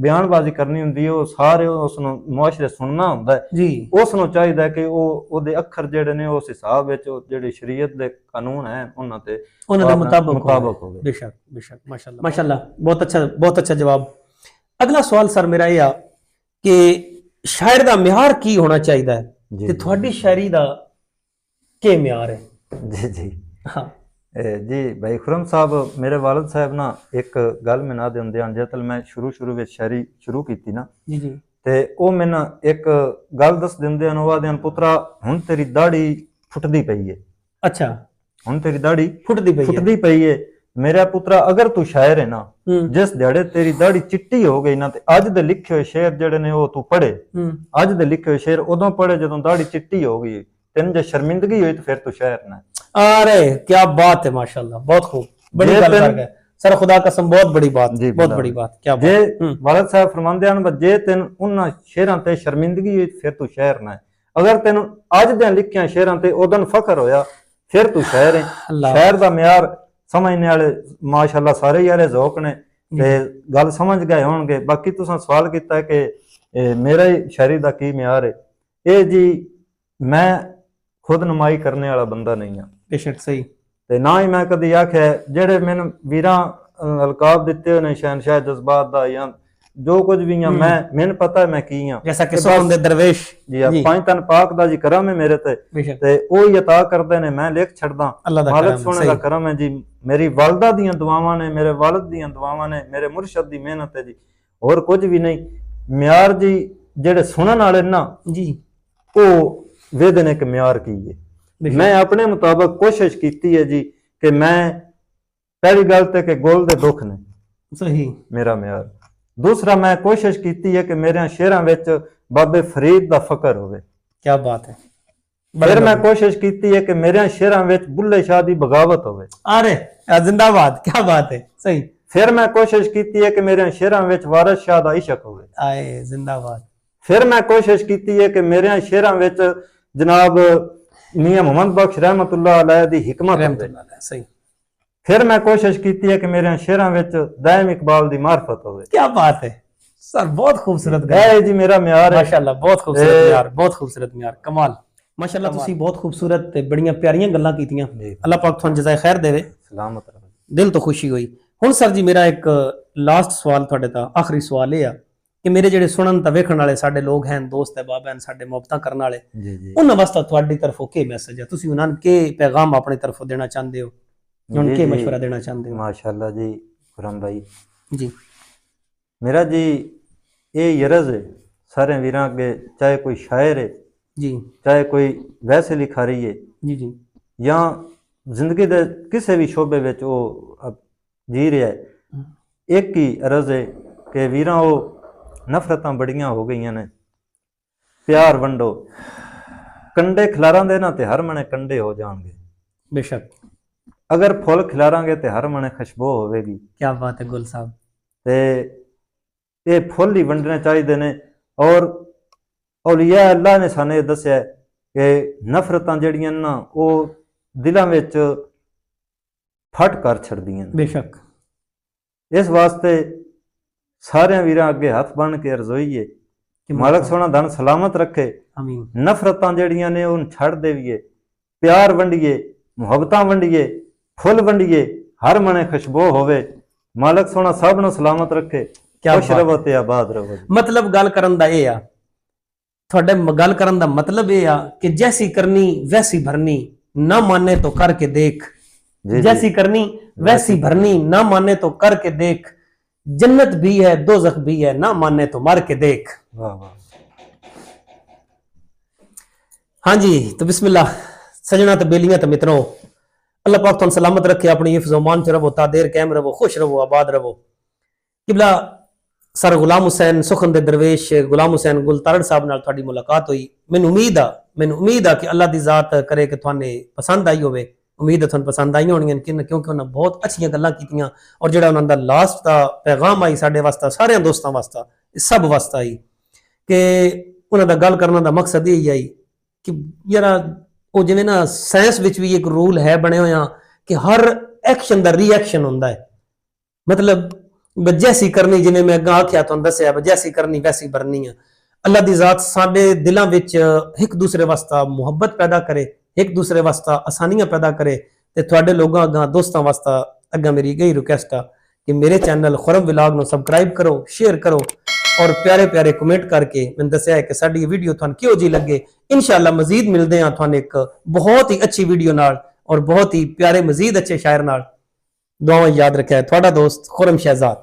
ਬਿਆਨਬਾਜ਼ੀ ਕਰਨੀ ਹੁੰਦੀ ਹੈ, ਉਹ ਸਾਰੇ ਉਸ ਨੂੰ ਮੁਆਸ਼ਰੇ ਸੁਣਨਾ ਹੁੰਦਾ ਹੈ ਜੀ। ਉਸ ਨੂੰ ਚਾਹੀਦਾ ਕਿ ਉਹਦੇ ਅੱਖਰ ਜਿਹੜੇ ਨੇ ਉਸ ਹਿਸਾਬ ਵਿੱਚ ਜਿਹੜੀ ਸ਼ਰੀਅਤ ਦੇ ਕਾਨੂੰਨ ਹੈ ਉਹਨਾਂ ਦੇ ਮੁਤਾਬਕ ਹੋਵੇ। ਬੇਸ਼ੱਕ ਬੇਸ਼ੱਕ, ਮਾਸ਼ਾਅੱਲਾ ਮਾਸ਼ਾਅੱਲਾ, ਬਹੁਤ ਅੱਛਾ ਜਵਾਬ। ਅਗਲਾ ਸਵਾਲ ਸਰ ਮੇਰਾ ਇਹ ਆ ਕਿ ਸ਼ਾਇਰ ਦਾ ਮਿਆਰ ਕੀ ਹੋਣਾ ਚਾਹੀਦਾ ਹੈ ਤੇ ਤੁਹਾਡੀ ਸ਼ਾਇਰੀ ਦਾ ਕੀ ਮਿਆਰ ਹੈ? ਜੀ ਜੀ ਹਾਂ ਜੀ ਭਾਈ ਖੁਰਮ ਸਾਹਿਬ, ਮੇਰੇ ਵਾਲਿਦ ਸਾਹਿਬ ਨਾ ਇੱਕ ਗੱਲ ਮਿਨਾ ਦੇ ਹੁੰਦੇ ਹਨ, ਜਦੋਂ ਮੈਂ ਸ਼ੁਰੂ ਵਿੱਚ ਸ਼ਾਇਰੀ ਸ਼ੁਰੂ ਕੀਤੀ ਨਾ ਜੀ ਜੀ, ਤੇ ਉਹ ਮੈਨੂੰ ਇੱਕ ਗੱਲ ਦੱਸ ਦਿੰਦੇ ਹਨ, ਉਹ ਆਖਦੇ ਹਨ ਪੁੱਤਰਾ ਹੁਣ ਤੇਰੀ ਦਾੜੀ ਫੁੱਟਦੀ ਪਈ ਹੈ। ਅੱਛਾ, ਹੁਣ ਤੇਰੀ ਦਾੜੀ ਫੁੱਟਦੀ ਪਈ ਹੈ ਮੇਰਾ ਪੁੱਤਰਾ, ਅਗਰ ਤੂੰ ਸ਼ਾਇਰ ਹੈ ਨਾ, ਜਿਸ ਦਿਹਾੜੇ ਤੇਰੀ ਦਾੜੀ ਚਿੱਟੀ ਹੋ ਗਈ ਨਾ ਤੇ ਅੱਜ ਦੇ ਲਿਖੇ ਹੋਏ ਸ਼ੇਰ ਜਿਹੜੇ ਨੇ ਉਹ ਤੂੰ ਪੜ੍ਹੇ, ਅੱਜ ਦੇ ਲਿਖੇ ਹੋਏ ਸ਼ੇਰ ਉਦੋਂ ਪੜ੍ਹੇ ਜਦੋਂ ਦਾੜੀ ਚਿੱਟੀ ਹੋ ਗਈ, ਤੈਨੂੰ ਜੇ ਸ਼ਰਮਿੰਦਗੀ ਹੋਈ ਤੇ ਫਿਰ ਤੂੰ ਸ਼ਾਇਰ ਨਾ। अरे क्या बात है, माशाल्लाह, बहुत खूब, बड़ी गल कर गए सर, खुदा कसम, बहुत बड़ी बात जी, बहुत बड़ी बात। क्या बात? वालिद साहब फरमांदे हन जे तेन उन्हां शेरां ते शर्मिंदगी होई फिर तू शायर ना है, ਅਗਰ ਤੈਨੂੰ ਅੱਜ ਦੇ ਲਿਖਿਆ ਸ਼ੇਰਾਂ ਤੇ ਉਦੋਂ ਫਖਰ ਹੋਇਆ ਫਿਰ ਤੂੰ ਸ਼ਾਇਰ ਹੈ। ਅੱਲਾਹ। ਸ਼ਾਇਰ ਦਾ ਮਿਆਰ ਸਮਝਣੇ ਵਾਲੇ ਮਾਸ਼ਾਅੱਲਾ ਸਾਰੇ ਯਾਰੇ ਜ਼ੌਕ ਨੇ ਤੇ ਗੱਲ ਸਮਝ ਗਏ ਹੋਣਗੇ। ਬਾਕੀ ਤੁਸੀਂ ਸਵਾਲ ਕੀਤਾ ਕਿ ਮੇਰਾ ਸ਼ਾਇਰੀ ਦਾ ਕੀ ਮਿਆਰ ਹੈ, ਇਹ ਜੀ ਮੈਂ ਖੁਦ ਨੁਮਾਈ ਕਰਨੇ ਵਾਲਾ ਬੰਦਾ ਨਹੀਂ ਆ, ਬੇਸ਼ੱਕ ਸਹੀ, ਤੇ ਨਾ ਹੀ ਮੈਂ ਕਦੀ ਆਖਿਆ ਜਿਹੜੇ ਮੈਨੂੰ ਵੀਰਾਂ ਅਲਕਾਬ ਦਿੱਤੇ ਹੋਏ ਨੇ ਸ਼ਹਿਨशाह ਜਜ਼ਬਾਤ ਦਾ ਜਾਂ ਜੋ ਕੁਝ ਵੀ ਆ, ਮੈਨੂੰ ਪਤਾ ਮੈਂ ਕੀ ਆ। ਜੈਸਾ ਕਿ ਸੁਖਨ ਦੇ ਦਰਵੇਸ਼ ਜੀ ਪੰਜ ਤਨ ਪਾਕ ਦਾ ਜੀ ਕਰਮ ਹੈ ਮੇਰੇ ਤੇ, ਤੇ ਉਹ ਹੀ عطا ਕਰਦੇ ਨੇ, ਮੈਂ ਲਿਖ ਛੱਡਦਾ। ਮਾਲਕ ਸੋਹਣੇ ਦਾ ਕਰਮ ਹੈ ਜੀ। ਮੇਰੀ ਵਾਲਦਾ ਦੀਆਂ ਦੁਆਵਾਂ ਨੇ, ਮੇਰੇ ਵਾਲਿਦ ਦੀਆਂ ਦੁਆਵਾਂ ਨੇ, ਮੇਰੇ ਮੁਰਸ਼ਦ ਦੀ ਮਿਹਨਤ ਹੈ ਜੀ, ਹੋਰ ਕੁਝ ਵੀ ਨਹੀਂ। ਮਿਆਰ ਜੀ ਜਿਹੜੇ ਸੁਣਨ ਵਾਲੇ ਨਾ ਜੀ ਉਹ ਵੇਖਦੇ ਨੇ ਕਿ ਮਿਆਰ ਕੀ ਹੈ। ਮੈਂ ਆਪਣੇ ਮੁਤਾਬਕ ਕੋਸ਼ਿਸ਼ ਕੀਤੀ ਹੈ ਜੀ ਕਿ ਮੈਂ ਪਹਿਲੀ ਗੱਲ ਤੇ ਕਿ ਗੁਲ ਦੇ ਦੁੱਖ ਨੇ ਸਹੀ ਮੇਰਾ ਮਿਆਰ। ਦੂਸਰਾ ਮੈਂ ਕੋਸ਼ਿਸ਼ ਕੀਤੀ ਹੈ ਕਿ ਮੇਰੇ ਸ਼ੇਰਾਂ ਵਿੱਚ ਬਾਬੇ ਫਰੀਦ ਦਾ ਫਕਰ ਹੋਵੇ। ਕੀ ਬਾਤ ਹੈ। ਫਿਰ ਮੈਂ ਕੋਸ਼ਿਸ਼ ਕੀਤੀ ਹੈ ਕਿ ਮੇਰੇ ਸ਼ੇਰਾਂ ਵਿੱਚ ਬੁੱਲੇ ਸ਼ਾਹ ਦੀ ਬਗਾਵਤ ਹੋਵੇ। ਅਰੇ ਜ਼ਿੰਦਾਬਾਦ, ਕੀ ਬਾਤ ਹੈ। ਸਹੀ। ਫਿਰ ਮੈਂ ਕੋਸ਼ਿਸ਼ ਕੀਤੀ ਹੈ ਕਿ ਮੇਰੇ ਸ਼ੇਰਾਂ ਵਿੱਚ ਵਾਰਿਸ ਸ਼ਾਹ ਦਾ ਇਸ਼ਕ ਹੋਵੇ। ਆਏ ਜ਼ਿੰਦਾਬਾਦ। ਫਿਰ ਮੈਂ ਕੋਸ਼ਿਸ਼ ਕੀਤੀ ਹੈ ਕਿ ਮੇਰੇ ਸ਼ੇਰਾਂ ਵਿੱਚ ਜਨਾਬ ਮੀਆਂ ਮੁਹੰਮਦ ਬਖਸ਼ ਰਹਿਮਤੁल्लाह ਅਲੈਹ ਦੀ ਹਿਕਮਤ ਹੋਵੇ। ਸਹੀ। ਫਿਰ ਮੈਂ ਕੋਸ਼ਿਸ਼ ਕੀਤੀ ਹੈ ਕਿ ਮੇਰੇ ਸ਼ੇਰਾਂ ਵਿੱਚ ਦਾਇਮ ਇਕਬਾਲ ਦੀ ਮਾਰਫਤ ਹੋਵੇ। ਕੀ ਬਾਤ ਹੈ ਸਰ, ਬਹੁਤ ਖੂਬਸੂਰਤ ਗੱਲ ਹੈ ਜੀ। ਮੇਰਾ ਮਿਆਰ ਹੈ ਮਾਸ਼ਾਅੱਲਾ, ਬਹੁਤ ਖੂਬਸੂਰਤ ਮਿਆਰ, ਬਹੁਤ ਖੂਬਸੂਰਤ ਮਿਆਰ, ਕਮਾਲ। ਮਾਸ਼ਾਅੱਲਾ ਤੁਸੀਂ ਬਹੁਤ ਖੂਬਸੂਰਤ ਤੇ ਬੜੀਆਂ ਪਿਆਰੀਆਂ ਗੱਲਾਂ ਕੀਤੀਆਂ। ਅੱਲਾਹ ਪਾਕ ਤੁਹਾਨੂੰ ਜਜ਼ਾਏ ਖੈਰ ਦੇਵੇ, ਸਲਾਮਤ ਰਹੇ। ਦਿਲ ਤੋਂ ਖੁਸ਼ੀ ਹੋਈ। ਹੁਣ ਸਰ ਜੀ ਮੇਰਾ ਇੱਕ ਲਾਸਟ ਸਵਾਲ ਤੁਹਾਡੇ ਤੋਂ, ਆਖਰੀ ਸਵਾਲ ਇਹ ਆ ਕਿ ਮੇਰੇ ਜਿਹੜੇ ਸੁਣਨ ਤੇ ਵੇਖਣ ਵਾਲੇ ਸਾਡੇ ਲੋਕ ਹਨ, ਦੋਸਤ ਅਹਿਬਾਬ ਹਨ, ਸਾਡੇ ਮੁਹੱਬਤਾਂ ਕਰਨ ਵਾਲੇ, ਉਹਨਾਂ ਵਾਸਤੇ ਤੁਹਾਡੀ ਤਰਫੋਂ ਕੀ ਮੈਸੇਜ ਹੈ? ਤੁਸੀਂ ਉਹਨਾਂ ਨੂੰ ਕੀ ਪੈਗਾਮ ਆਪਣੀ ਤਰਫੋਂ ਦੇਣਾ ਚਾਹੁੰਦੇ ਹੋ? ਉਹਨਾਂ ਕੀ ਮਸ਼ਵਰਾ ਦੇਣਾ ਚਾਹੁੰਦੇ ਹੋ? ਮਾਸ਼ਾਅੱਲਾ ਜੀ ਖੁਰਮ ਭਾਈ ਜੀ, ਮੇਰਾ ਜੀ ਇਹ ਯਰਜ਼ ਹੈ ਸਾਰੇ ਵੀਰਾਂ ਅੱਗੇ, ਚਾਹੇ ਕੋਈ ਸ਼ਾਇਰ ਹੈ ਜੀ, ਚਾਹੇ ਕੋਈ ਵੈਸੇ ਲਿਖਾਰੀ ਹੈ ਜੀ ਜੀ, ਜਾਂ ਜ਼ਿੰਦਗੀ ਦੇ ਕਿਸੇ ਵੀ ਸ਼ੋਬੇ ਵਿੱਚ ਉਹ ਜੀ ਰਿਹਾ ਹੈ, ਇੱਕ ਹੀ ਅਰਜ਼ ਹੈ ਕਿ ਵੀਰਾਂ ਉਹ ਨਫ਼ਰਤਾਂ ਬੜੀਆਂ ਹੋ ਗਈਆਂ ਨੇ, ਪਿਆਰ ਵੰਡੋ। ਕੰਡੇ ਖਿਲਾਰਾਂਦੇ ਨਾ ਤੇ ਹਰ ਮਣੇ ਕੰਡੇ ਹੋ ਜਾਣਗੇ। ਬੇਸ਼ੱਕ। ਅਗਰ ਫੁੱਲ ਖਿਲਾਰਾਂਗੇ ਤੇ ਹਰ ਮਣੇ ਖੁਸ਼ਬੂ ਹੋਵੇਗੀ। ਕੀ ਬਾਤ ਹੈ ਗੁਲ ਸਾਹਿਬ। ਤੇ ਇਹ ਫੁੱਲ ਹੀ ਵੰਡਣੇ ਚਾਹੀਦੇ ਨੇ। ਔਰ ਔਲੀਆ ਅੱਲਾਹ ਨੇ ਸਾਨੂੰ ਇਹ ਦੱਸਿਆ ਕਿ ਨਫ਼ਰਤਾਂ ਜਿਹੜੀਆਂ ਨਾ ਉਹ ਦਿਲਾਂ ਵਿੱਚ ਫਟ ਕਰ ਛੱਡਦੀਆਂ ਨੇ। ਬੇਸ਼ੱਕ। ਇਸ ਵਾਸਤੇ ਸਾਰਿਆਂ ਵੀਰਾਂ ਅੱਗੇ ਹੱਥ ਬੰਨ ਕੇ ਅਰਜ਼ੋਈਏ ਕਿ ਮਾਲਕ ਸੋਹਣਾ ਧਨ ਸਲਾਮਤ ਰੱਖੇ। ਆਮੀਨ। ਨਫ਼ਰਤਾਂ ਜਿਹੜੀਆਂ ਨੇ ਉਹਨੂੰ ਛੱਡ ਦੇਵੀਏ, ਪਿਆਰ ਵੰਡੀਏ, ਮੁਹੱਬਤਾਂ ਵੰਡੀਏ, ਫੁੱਲ ਵੰਡੀਏ, ਹਰ ਮਨੇ ਖੁਸ਼ਬੂ ਹੋਵੇ। ਮਾਲਕ ਸੋਹਣਾ ਸਭ ਨੂੰ ਸਲਾਮਤ ਰੱਖੇ। ਖੁਸ਼ ਰਹੋ ਤੇ ਆਬਾਦ ਰਹੋ। ਮਤਲਬ ਗੱਲ ਕਰਨ ਦਾ ਇਹ ਆ, ਤੁਹਾਡੇ ਗੱਲ ਕਰਨ ਦਾ ਮਤਲਬ ਇਹ ਆ ਕਿ ਜੈਸੀ ਕਰਨੀ ਵੈਸੀ ਭਰਨੀ, ਨਾ ਮਾਨੇ तो करके देख। जैसी करनी वैसी भरनी, ना माने तो करके देख। जन्नत भी है दोज़ख भी है, ना माने तो मर के देख। वाह वाह। हाँ जी, तो बिस्मिल्लाह सजना तो बेलियां तो मित्रों, अल्लाह पाक तुम सलामत रखे, अपनी हिफ्ज़ मान च रहो, तादेर कायम रहो, खुश रहो, आबाद रहो। किबला सर गुलाम हुसैन सुखन दे दरवेश गुलाम हुसैन गुलतारड़ साहब नाल तुहाडी मुलाकात हुई। मैनूं उम्मीद आ कि अल्लाह दी ज़ात करे कि तुहानू पसंद आई होवे। उम्मीद है तुहानू पसंद आई होणीआं, क्योंकि उन्हां बहुत अच्छियां गल्लां कीतियां और जिहड़ा उन्हां दा लास्ट दा पैगाम आई साडे वास्ते, सारे दोस्तां वास्ते, सब वास्ते आई कि उन्हां दा गल करने दा मकसद यही आई कि यार ਉਹ ਜਿਵੇਂ ਨਾ ਸਾਇੰਸ ਵਿੱਚ ਵੀ ਇੱਕ ਰੂਲ ਹੈ ਬਣੇ ਹੋਇਆ ਕਿ ਹਰ ਐਕਸ਼ਨ ਦਾ ਰਿਐਕਸ਼ਨ ਹੁੰਦਾ ਹੈ। ਮਤਲਬ ਜੈਸੀ ਕਰਨੀ, ਜਿਵੇਂ ਮੈਂ ਅੱਗੇ ਆਖਿਆ ਤੁਹਾਨੂੰ ਦੱਸਿਆ, ਜੈਸੀ ਕਰਨੀ ਵੈਸੀ ਭਰਨੀ ਆ। ਅੱਲਾ ਦੀ ਜ਼ਾਤ ਸਾਡੇ ਦਿਲਾਂ ਵਿੱਚ ਇੱਕ ਦੂਸਰੇ ਵਾਸਤੇ ਮੁਹੱਬਤ ਪੈਦਾ ਕਰੇ, ਇੱਕ ਦੂਸਰੇ ਵਾਸਤੇ ਆਸਾਨੀਆਂ ਪੈਦਾ ਕਰੇ। ਤੇ ਤੁਹਾਡੇ ਲੋਕਾਂ ਅੱਗੇ ਦੋਸਤਾਂ ਵਾਸਤੇ ਅੱਗੇ ਮੇਰੀ ਇਹੀ ਰਿਕੁਐਸਟ ਆ ਕਿ ਮੇਰੇ ਚੈਨਲ ਖੁਰਮ ਵਲੌਗ ਨੂੰ ਸਬਸਕ੍ਰਾਈਬ ਕਰੋ, ਸ਼ੇਅਰ ਕਰੋ और प्यारे प्यारे कमेंट करके मैंने दसिया है कि साडी वीडियो तुहानू किहो जी लगे। इंशाअल्लाह मजीद मिलते हैं तुहानू एक बहुत ही अच्छी वीडियो नाल और बहुत ही प्यारे मजीद अच्छे शायर नाल। दुआवां याद रखिया। तुहाडा दोस्त खुरम शहजाद।